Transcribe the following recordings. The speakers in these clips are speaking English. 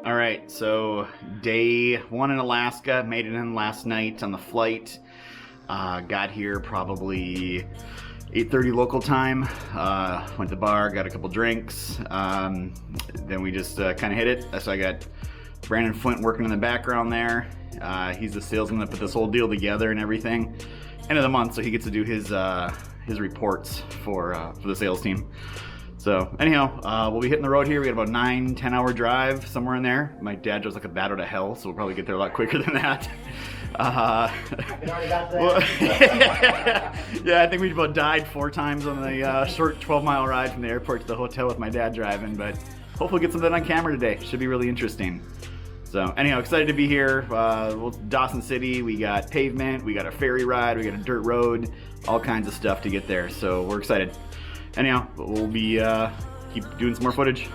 All right, so day one in Alaska, made it in last night on the flight. Got here probably 8:30 local time. Went to the bar, got a couple drinks. Then we just kind of hit it. So I got Brandon Flynt working in the background there. He's the salesman that put this whole deal together and everything. End of the month, so he gets to do his reports for the sales team. So anyhow, we'll be hitting the road here. We got about 9-10 hour drive, somewhere in there. My dad drives like a bat out of hell, so we'll probably get there a lot quicker than that. Yeah, I think we about died 4 times on the short 12-mile ride from the airport to the hotel with my dad driving, but hopefully get something on camera today. Should be really interesting. So anyhow, excited to be here. Dawson City, we got pavement, we got a ferry ride, we got a dirt road, all kinds of stuff to get there. So we're excited. Anyhow, we'll be keep doing some more footage.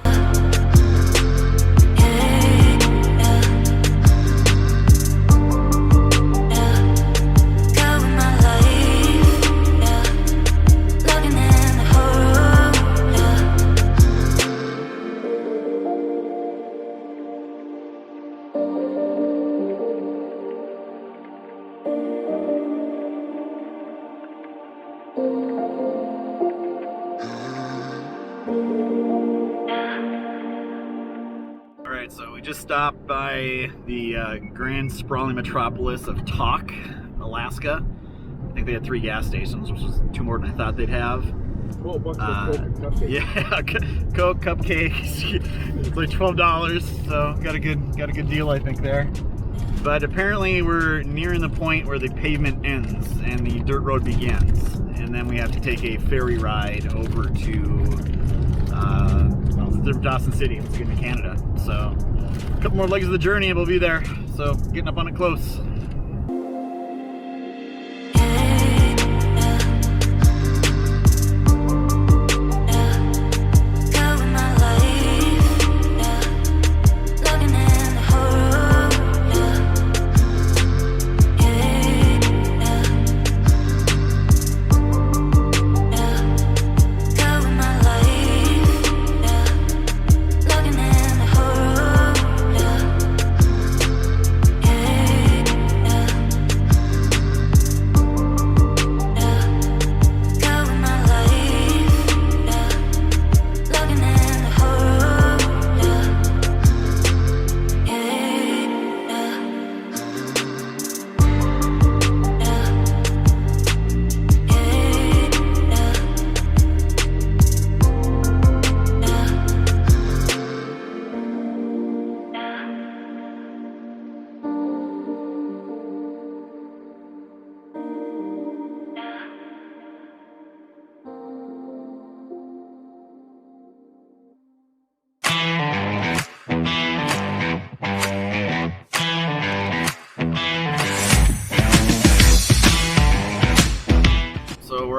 Alright, so we just stopped by the grand sprawling metropolis of Tok, Alaska. I think they had 3 gas stations, which was 2 more than I thought they'd have. $12 for Coke and cupcakes. Yeah, Coke, cupcakes. It's like $12, so got a good deal, I think, there. But apparently we're nearing the point where the pavement ends and the dirt road begins, and then we have to take a ferry ride over to Dawson City. It's going to Canada. So a couple more legs of the journey and we'll be there. So getting up on it close.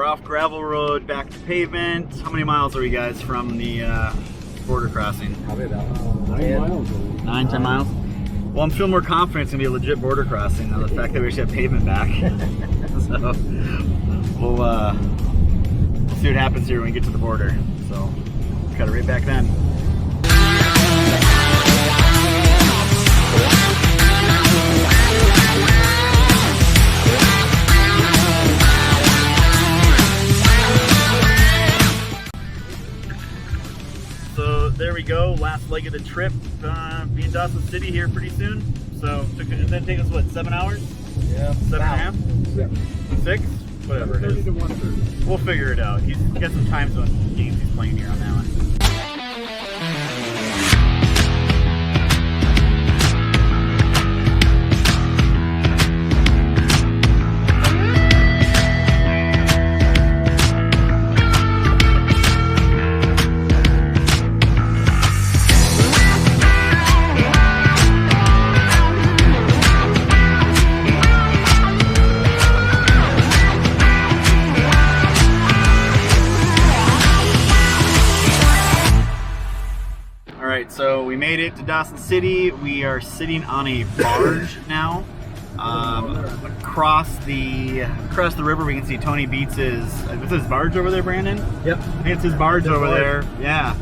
Off gravel road back to pavement. How many miles are we guys from the border crossing? Probably about 9 miles. 9-10 miles? Well, I'm feeling more confident it's gonna be a legit border crossing now, the fact that we actually have pavement back. So we'll see what happens here when we get to the border. So cut it right back then. There we go, last leg of the trip. Be in Dawson City here pretty soon. So that take us what, 7 hours? Yeah. 7.5? 6? Whatever it is. 1:30 to 1:30. We'll figure it out. He's got some time zone games he's playing here on that one. right, so we made it to Dawson City. We are sitting on a barge now. Across the river, we can see Tony Beats' is his barge over there, Brandon? Yep. I think it's his barge over there. Yeah.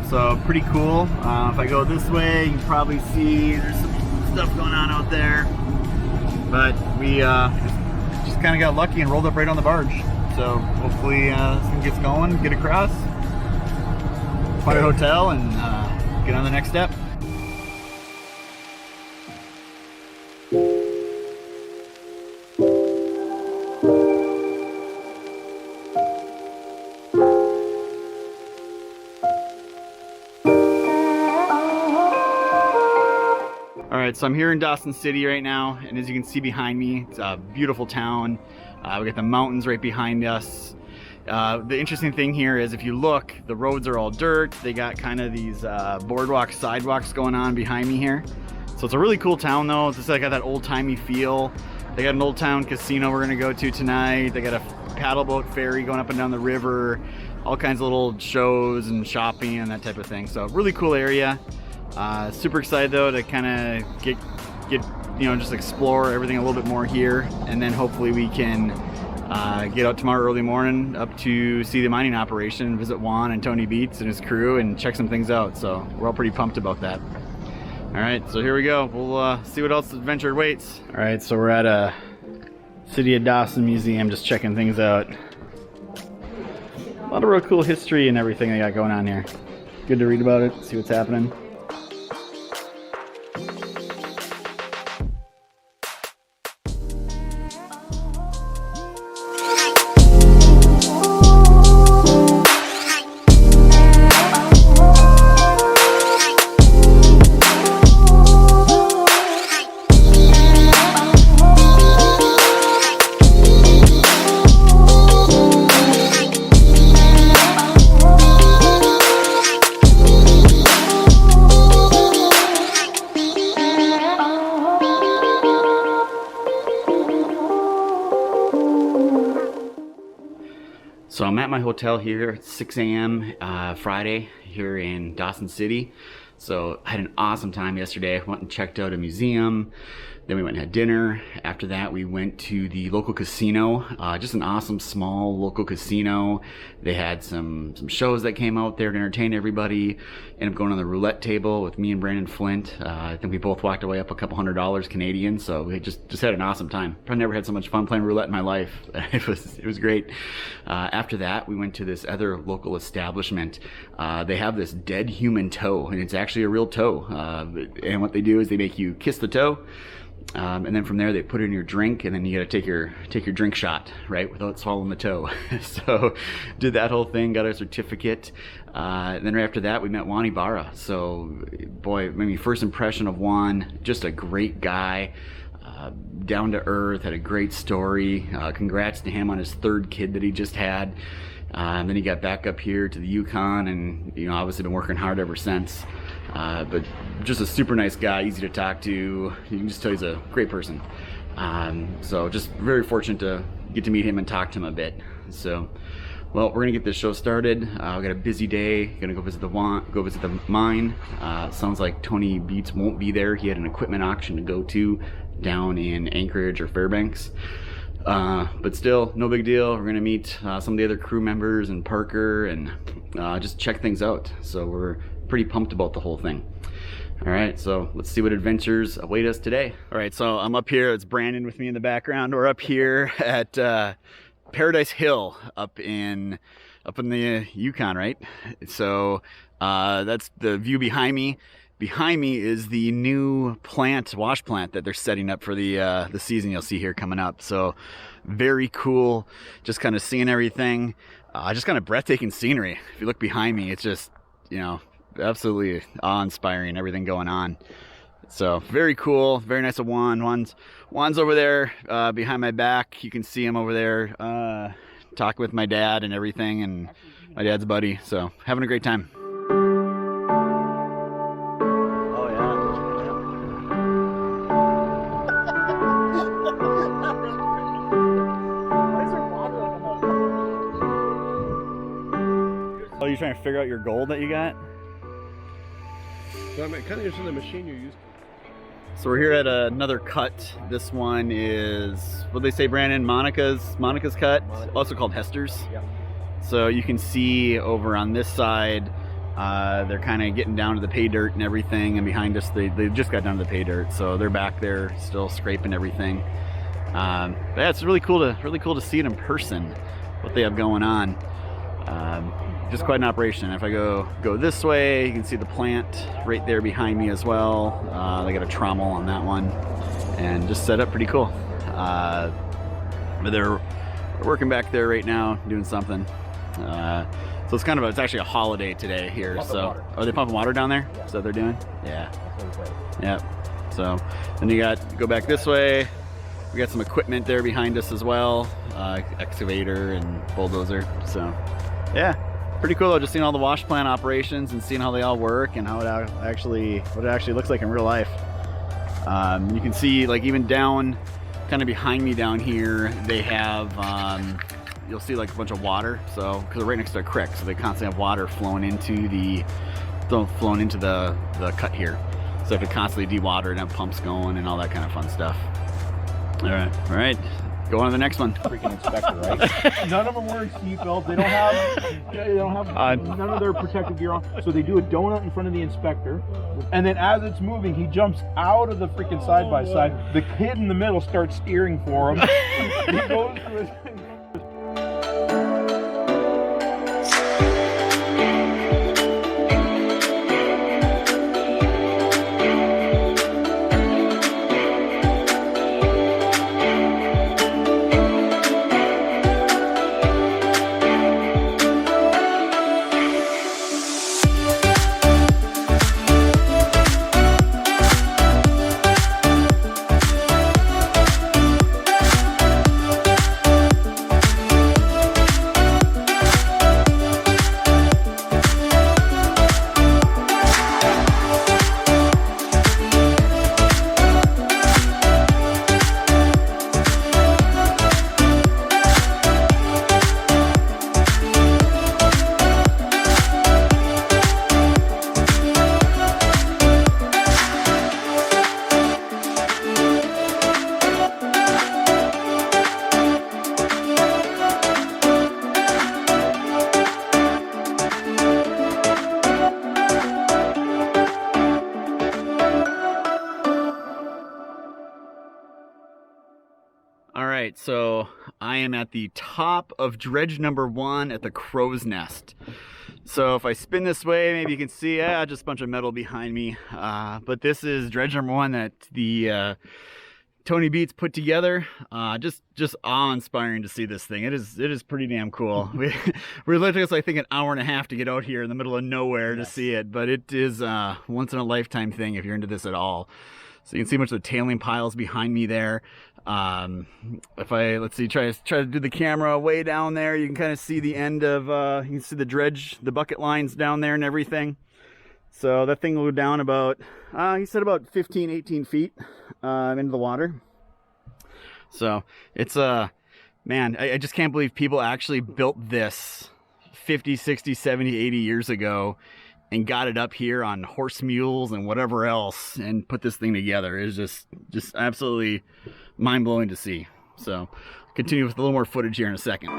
So pretty cool. If I go this way, you can probably see there's some stuff going on out there. But we just kind of got lucky and rolled up right on the barge. So hopefully this thing gets going, get across, find a hotel, and get on the next step. Alright, so I'm here in Dawson City right now, and as you can see behind me, it's a beautiful town. We got the mountains right behind us. The interesting thing here is if you look, the roads are all dirt. They got kind of these boardwalk sidewalks going on behind me here. So it's a really cool town though. It's just like got that old-timey feel. They got an old town casino we're gonna go to tonight. They got a paddle boat ferry going up and down the river. All kinds of little shows and shopping and that type of thing. So really cool area. Super excited though to kind of get just explore everything a little bit more here, and then hopefully we can get out tomorrow early morning up to see the mining operation, visit Juan and Tony Beats and his crew, and check some things out. So we're all pretty pumped about that. All right, so here we go. We'll see what else the adventure awaits. All right, so we're at a City of Dawson Museum, just checking things out. A lot of real cool history and everything they got going on here. Good to read about it, see what's happening. So I'm at my hotel here at 6 a.m. Friday here in Dawson City. So I had an awesome time yesterday. I went and checked out a museum. Then we went and had dinner. After that, we went to the local casino. Just an awesome small local casino. They had some shows that came out there to entertain everybody. Ended up going on the roulette table with me and Brandon Flynt. I think we both walked away up a couple $100 Canadian. So we just had an awesome time. Probably never had so much fun playing roulette in my life. It was great. After that, we went to this other local establishment. They have this dead human toe, and it's actually a real toe. And what they do is they make you kiss the toe. And then from there they put it in your drink, and then you got to take your drink shot, right, without swallowing the toe. So did that whole thing, got our certificate. And then right after that we met Juan Ibarra. So boy, maybe first impression of Juan, just a great guy, down to earth, had a great story. Congrats to him on his third kid that he just had. And then he got back up here to the Yukon, and obviously been working hard ever since. But just a super nice guy, easy to talk to. You can just tell he's a great person. So just very fortunate to get to meet him and talk to him a bit. So, well, we're gonna get this show started. We got a busy day. Gonna go visit the mine. Sounds like Tony Beats won't be there. He had an equipment auction to go to down in Anchorage or Fairbanks. But still, no big deal. We're gonna meet some of the other crew members and Parker and just check things out. So we're pretty pumped about the whole thing. All right, so let's see what adventures await us today. All right, so I'm up here. It's Brandon with me in the background. We're up here at Paradise Hill up in the Yukon, right? So that's the view behind me. Behind me is the new wash plant that they're setting up for the season you'll see here coming up. So very cool, just kind of seeing everything. Just kind of breathtaking scenery. If you look behind me, it's just, absolutely awe-inspiring, everything going on. So very cool, very nice of Juan. Juan's over there behind my back. You can see him over there talking with my dad and everything, and my dad's buddy. So having a great time. Oh, you're trying to figure out your gold that you got? So I'm kind of interested in the machine you used. So we're here at another cut. This one is, what did they say, Brandon? Monica's cut, also called Hester's. Yeah. So you can see over on this side, they're kind of getting down to the pay dirt and everything, and behind us they just got down to the pay dirt, so they're back there still scraping everything. But yeah, it's really cool to see it in person, what they have going on. Just quite an operation. If I go this way, you can see the plant right there behind me as well. They got a trommel on that one, and just set up pretty cool. But they're working back there right now, doing something. So it's actually a holiday today here. So are they pumping water down there? Yeah. Is that what they're doing? Yeah. Yep. So then go back this way. We got some equipment there behind us as well, excavator and bulldozer. So yeah, pretty cool though, just seeing all the wash plant operations and seeing how they all work and how what it actually looks like in real life. You can see, like, even down kind of behind me down here, they have you'll see like a bunch of water, so because they're right next to a creek, so they constantly have water flowing into the cut here, so they have to constantly de-water and have pumps going and all that kind of fun stuff. All right, go on to the next one. Freaking inspector, right? None of them wearing seatbelts. They don't have none of their protective gear on. So they do a donut in front of the inspector, and then as it's moving, he jumps out of the freaking side by side. The kid in the middle starts steering for him. He goes to his. Alright, so I am at the top of dredge number 1 at the Crow's Nest. So if I spin this way, maybe you can see, just a bunch of metal behind me. But this is dredge number 1 that the Tony Beats put together. Just awe-inspiring to see this thing. It is pretty damn cool. We literally took us, I think, an hour and a half to get out here in the middle of nowhere to see it, but it is a once in a lifetime thing if you're into this at all. So you can see much of the tailing piles behind me there. Let's see, try to do the camera way down there, you can kind of see the end of, you can see the dredge, the bucket lines down there and everything. So that thing will go down about, he said about 15, 18 feet into the water. So it's, man, I just can't believe people actually built this 50, 60, 70, 80 years ago and got it up here on horse mules and whatever else and put this thing together. It's just absolutely mind-blowing to see. So continue with a little more footage here in a second.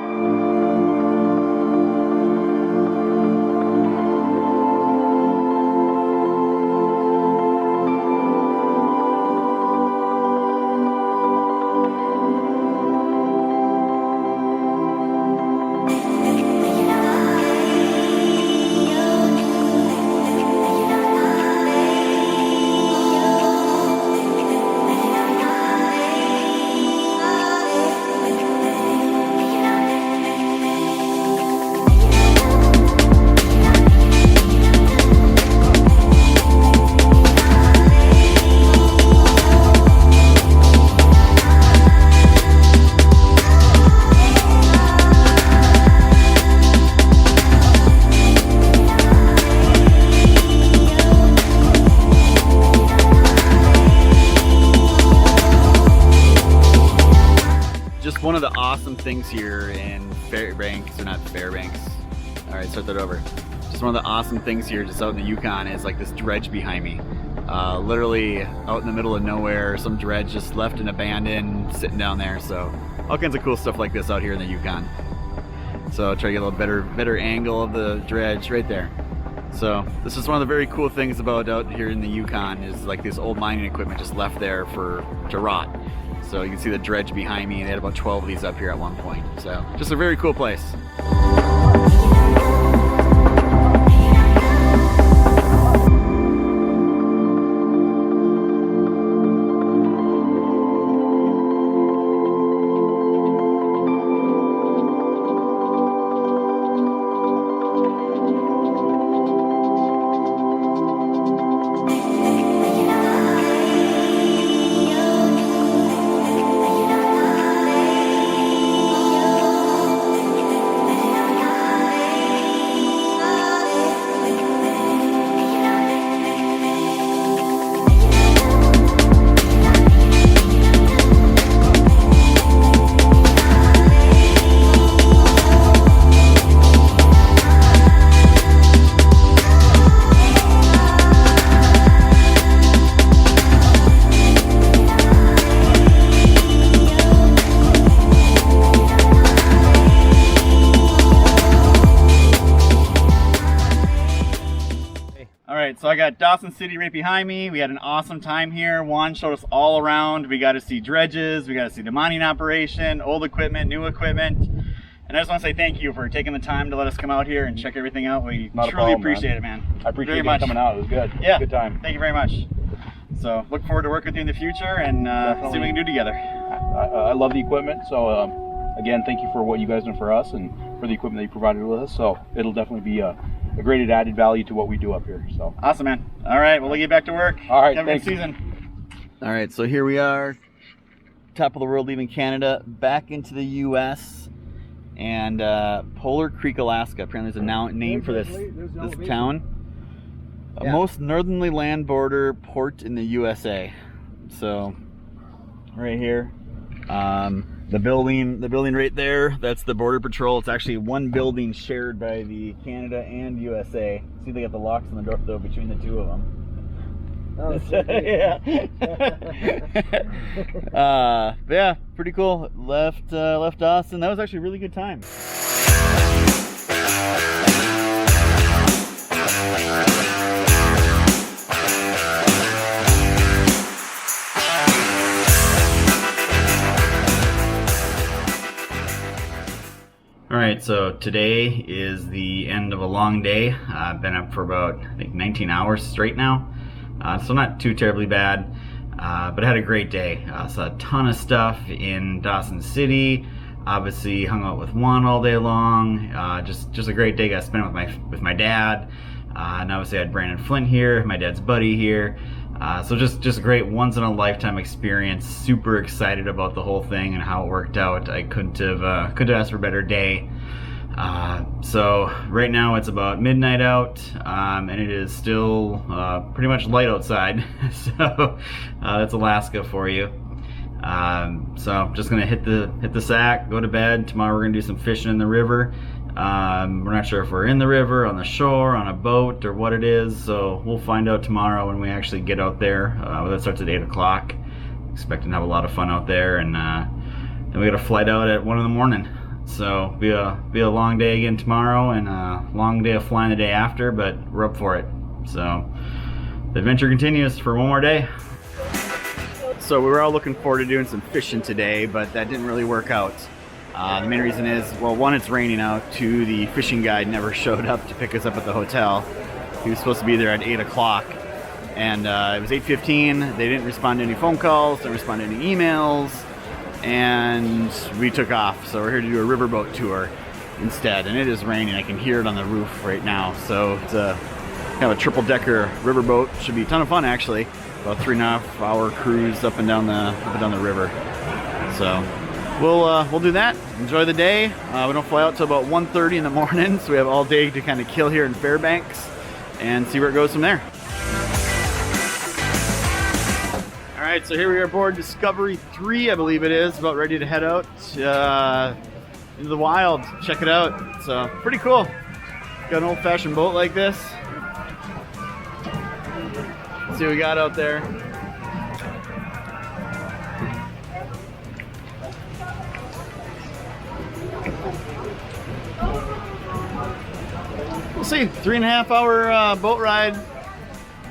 One of the awesome things here in Fairbanks, or not Fairbanks, all right, start that over. Just one of the awesome things here just out in the Yukon is like this dredge behind me. Literally out in the middle of nowhere, some dredge just left and abandoned, sitting down there. So all kinds of cool stuff like this out here in the Yukon. So I'll try to get a little better angle of the dredge right there. So this is one of the very cool things about out here in the Yukon is like this old mining equipment just left there to rot. So you can see the dredge behind me. They had about 12 of these up here at one point. So just a very cool place. So I got Dawson City right behind me. We had an awesome time here. Juan showed us all around. We got to see dredges, we got to see the mining operation, old equipment, new equipment. And I just want to say thank you for taking the time to let us come out here and check everything out. We truly appreciate it, man. I appreciate you coming out. It was good. Yeah. Good time. Thank you very much. So look forward to working with you in the future and see what we can do together. I love the equipment. So again, thank you for what you guys done for us and for the equipment that you provided with us. So it'll definitely be a great added value to what we do up here. So awesome, man. All right, we'll get back to work. All right, have a good season. All right, so here we are, top of the world, leaving Canada, back into the U.S. and Polar Creek, Alaska. Apparently, there's a name for this town. Yeah. Most northerly land border port in the USA. So, right here. The building right there, that's the Border Patrol. It's actually one building shared by the Canada and USA. See, they got the locks on the door though between the two of them. Oh, yeah. Yeah, pretty cool. Left Dawson. That was actually a really good time. All right, so today is the end of a long day. I've been up for about, I think, 19 hours straight now. So not too terribly bad, but I had a great day. Saw a ton of stuff in Dawson City. Obviously hung out with Juan all day long. Just a great day. Got to spend it with my dad. And obviously I had Brandon Flynt here, my dad's buddy here. So just a great once in a lifetime experience. Super excited about the whole thing and how it worked out. I couldn't have asked for a better day. So right now it's about midnight out, and it is still pretty much light outside. So that's Alaska for you. So I'm just gonna hit the sack, go to bed. Tomorrow we're gonna do some fishing in the river. We're not sure if we're in the river, on the shore, on a boat, or what it is, so we'll find out tomorrow when we actually get out there. That starts at 8 o'clock. Expecting to have a lot of fun out there, and then we got a flight out at 1 in the morning. So be a long day again tomorrow, and a long day of flying the day after, but we're up for it. So the adventure continues for one more day. So we were all looking forward to doing some fishing today, but that didn't really work out. The main reason is, well, one, it's raining out. Two, the fishing guide never showed up to pick us up at the hotel. He was supposed to be there at 8 o'clock, and it was 8:15. They didn't respond to any phone calls, didn't respond to any emails, and we took off. So we're here to do a riverboat tour instead, and it is raining. I can hear it on the roof right now. So it's a kind of a triple-decker riverboat. Should be a ton of fun, actually. About 3.5 hour cruise up and down the river. So we'll do that. Enjoy the day. We don't fly out till about 1:30 in the morning, so we have all day to kind of kill here in Fairbanks and see where it goes from there. All right, so here we are aboard Discovery 3, I believe it is, about ready to head out into the wild. Check it out. So pretty cool. Got an old-fashioned boat like this. Let's see what we got out there. We'll see. 3.5 hour boat ride.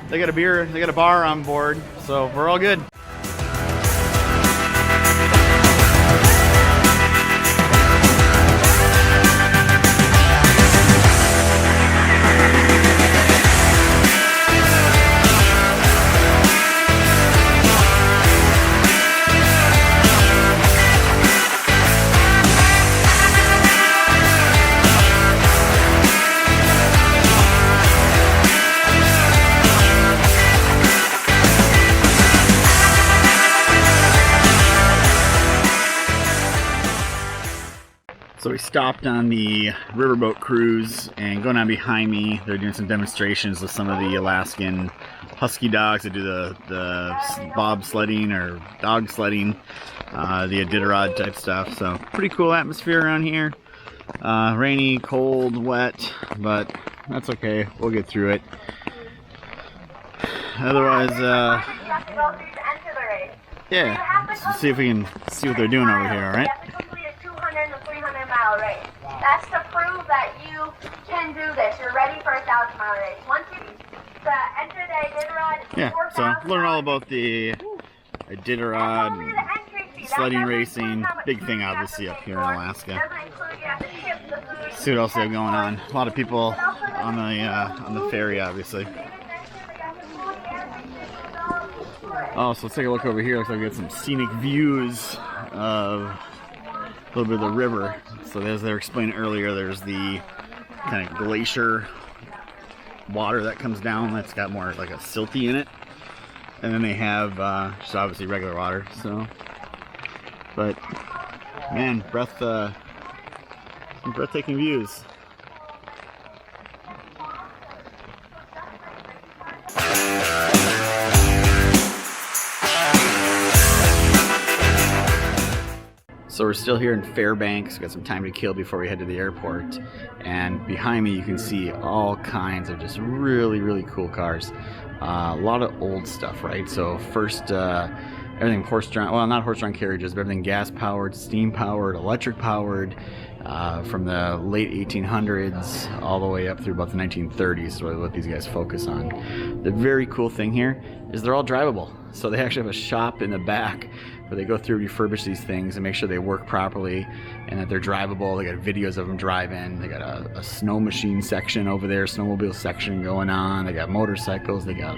They got a beer, they got a bar on board, so we're all good. So we stopped on the riverboat cruise, and going on behind me, they're doing some demonstrations with some of the Alaskan husky dogs that do the bobsledding or dog sledding, the Iditarod type stuff. So pretty cool atmosphere around here. Rainy, cold, wet, but that's okay. We'll get through it. Otherwise, yeah, let's see if we can see what they're doing over here, all right? Race. That's to prove that you can do this. You're ready for a 1,000-mile race. Once you enter the Iditarod, yeah, so learn all about the Iditarod and sledding racing. Big thing obviously up here in Alaska. See what else they have going on. A lot of people on the ferry, obviously. Oh, so let's take a look over here. Looks like we got some scenic views of a little bit of the river. So as they were explaining earlier, there's the kind of glacier water that comes down that's got more like a silty in it, and then they have just obviously regular water. So, but man, breathtaking views. So we're still here in Fairbanks. Got some time to kill before we head to the airport. And behind me you can see all kinds of just really, really cool cars. A lot of old stuff, right? So first, everything horse-drawn, well, not horse-drawn carriages, but everything gas-powered, steam-powered, electric-powered, from the late 1800s all the way up through about the 1930s is really what these guys focus on. The very cool thing here is they're all drivable. So they actually have a shop in the back where they go through, refurbish these things and make sure they work properly and that they're drivable. They got videos of them driving. They got a snow machine section over there, snowmobile section going on. They got motorcycles. They got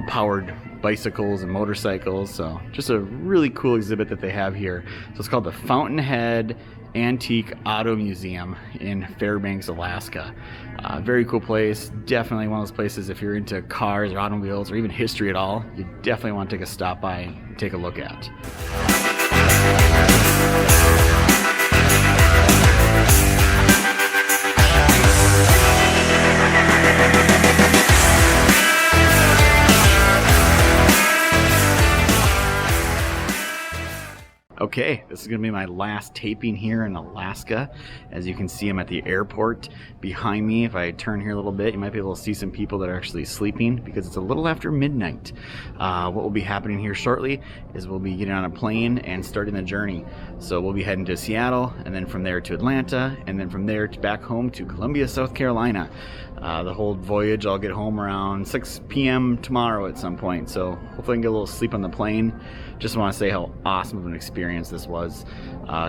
powered bicycles and motorcycles. So just a really cool exhibit that they have here. So it's called the Fountainhead Antique Auto Museum in Fairbanks, Alaska. Very cool place. Definitely one of those places, if you're into cars or automobiles or even history at all, you definitely want to take a stop by and take a look at. Okay, this is going to be my last taping here in Alaska. As you can see, I'm at the airport. Behind me, if I turn here a little bit, you might be able to see some people that are actually sleeping because it's a little after midnight. What will be happening here shortly is we'll be getting on a plane and starting the journey. So we'll be heading to Seattle, and then from there to Atlanta, and then from there to back home to Columbia, South Carolina. The whole voyage, I'll get home around 6 p.m. tomorrow at some point. So hopefully I can get a little sleep on the plane. Just want to say how awesome of an experience this was.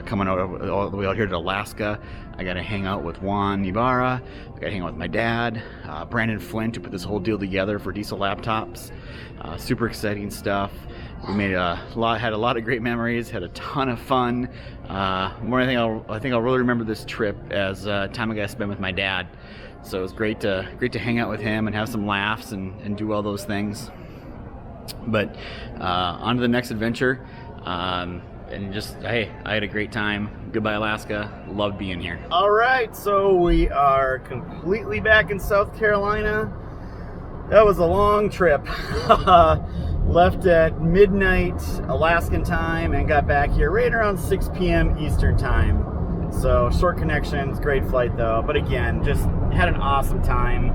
Coming out all the way out here to Alaska, I got to hang out with Juan Ibarra. I got to hang out with my dad, Brandon Flynt, who put this whole deal together for Diesel Laptops. Super exciting stuff. We made had a lot of great memories, had a ton of fun. More than I think I'll really remember this trip as time I got to spend with my dad. So it was great to hang out with him and have some laughs and do all those things. But on to the next adventure. And just, hey, I had a great time. Goodbye, Alaska. Loved being here. All right, so we are completely back in South Carolina. That was a long trip. Left at midnight Alaskan time and got back here right around 6 p.m. Eastern time. So short connections, great flight though. But again, just had an awesome time.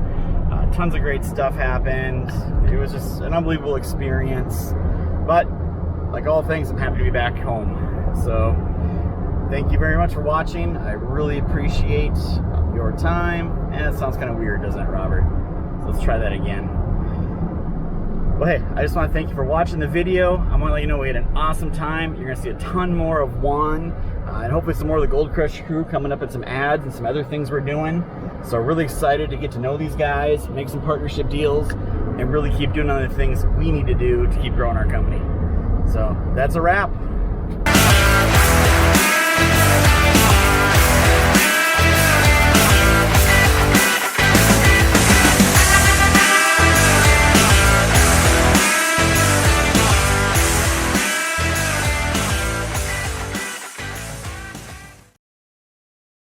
Tons of great stuff happened. It was just an unbelievable experience. But like all things, I'm happy to be back home. So thank you very much for watching. I really appreciate your time. And it sounds kind of weird, doesn't it, Robert? So let's try that again. Well, hey, I just want to thank you for watching the video. I want to let you know we had an awesome time. You're going to see a ton more of Juan, and hopefully some more of the Gold Crush crew coming up in some ads and some other things we're doing. So really excited to get to know these guys, make some partnership deals, and really keep doing other things we need to do to keep growing our company. So that's a wrap.